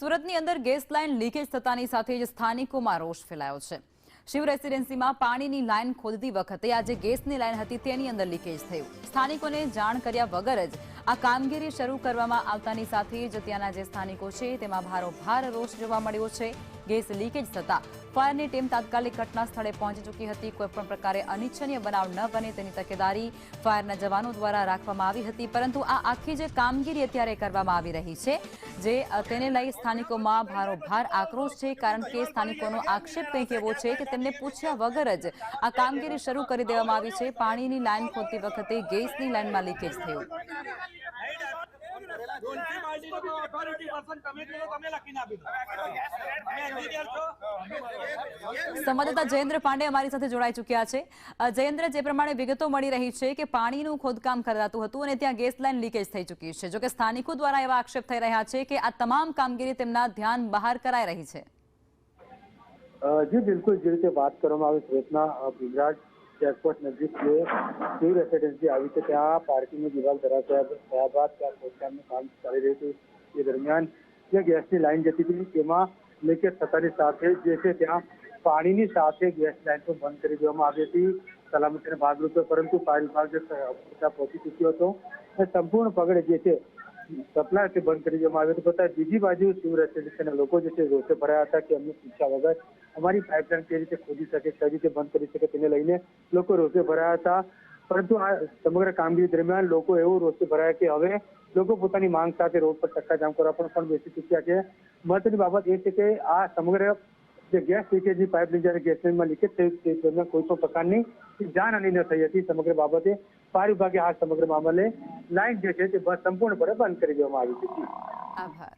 સુરતની અંદર gas line leakage થતાની સાથે જ સ્થાનિકોમાં રોષ ફેલાયો છે। શિવ રેસિડેન્સીમાં પાણીની લાઇન ખોદતી વખતે આજે ગેસની લાઇન હતી તેની અંદર લીકેજ થયું। સ્થાનિકોને જાણ કર્યા વગર જ આ કામગીરી શરૂ કરવામાં આવતાની સાથે જ ત્યાંના જે સ્થાનિકો છે તેમાં ભારોભાર રોષ જોવા મળ્યો છે। ગેસ લીકેજ થતા ફાયરની ટીમ તાત્કાલિક ઘટના સ્થળે પહોંચી ચૂકી હતી। કોઈપણ પ્રકારે અનિચ્છનીય બનાવ ન બને તેની તકેદારી ફાયરના જવાનો દ્વારા રાખવામાં આવી હતી, પરંતુ આ આખી જે કામગીરી અત્યારે કરવામાં આવી રહી છે જે તેને લઈ સ્થાનિકોમાં ભારોભાર આક્રોશ છે, કારણ કે સ્થાનિકોનો આક્ષેપ કંઈક એવો છે કે તેમને પૂછ્યા વગર જ આ કામગીરી શરૂ કરી દેવામાં આવી છે। પાણીની લાઇન ખોદતી વખતે ગેસની લાઇનમાં લીકેજ થયું। સંવાદદાતા જયેન્દ્ર પાંડે અમારી સાથે જોડાઈ ચૂક્યા છે। જયેન્દ્ર, જે પ્રમાણે વિગતો મળી રહી છે કે પાણીનું ખોદકામ કરાતું હતું અને ત્યાં ગેસ લાઇન લીકેજ થઈ ચૂકી છે, જોકે સ્થાનિકો દ્વારા એવા આક્ષેપ થઈ રહ્યા છે કે આ તમામ કામગીરી તેમના ધ્યાન બહાર કરાઈ રહી છે। જી બિલકુલ, જે રીતે વાત કરવામાં આવી સુરતના ગુજરાત એરપોર્ટ નજીક જે શિવ રેસિડેન્સી આવી છે ત્યાં પાર્કિંગની દિવાલ ધરાશાયી થયા બાદ ત્યાં ખોદકામનું કામ ચાલી રહ્યું હતું। એ દરમિયાન જે ગેસની લાઇન જતી હતી તેમાં લીકેજ થતાની સાથે જે છે ત્યાં પાણીની સાથે ગેસ લાઇન પણ બંધ કરી દેવામાં આવી હતી સલામતીના ભાગરૂપે, પરંતુ ફાયર વિભાગ ત્યાં પહોંચી ચૂક્યો હતો અને સંપૂર્ણ પગડે જે છે સપ્લાય તે બંધ કરી દેવામાં આવ્યો હતો। તથા બીજી બાજુ શિવ રેસિડેન્સીના લોકો જે છે રોષે ભરાયા હતા કે અમને પૂછ્યા વગર અમારી પાઇપલાઇન કઈ રીતે ખોદી શકે, કઈ રીતે બંધ કરી શકે, તેને લઈને લોકો રોષે ભરાયા હતા। પરંતુ આ સમગ્ર કામગીરી દરમિયાન લોકો એવું રોષે ભરાયા કે હવે લોકો પોતાની માંગ સાથે રોડ પર ચક્કાજામ કરવા પણ બેસી ચૂક્યા છે। મહત્વની બાબત એ છે કે આ સમગ્ર જે ગેસ લીકેજની પાઇપલાઇન જ્યારે ગેસ લાઇનમાં લીકેજ થઈ તે દરમિયાન કોઈ પણ પ્રકારની જાનહાનિ ન થઈ હતી। સમગ્ર બાબતે ફાયર વિભાગે આ સમગ્ર મામલે લાઇન જે છે તે સંપૂર્ણપણે બંધ કરી દેવામાં આવી છે। આભાર।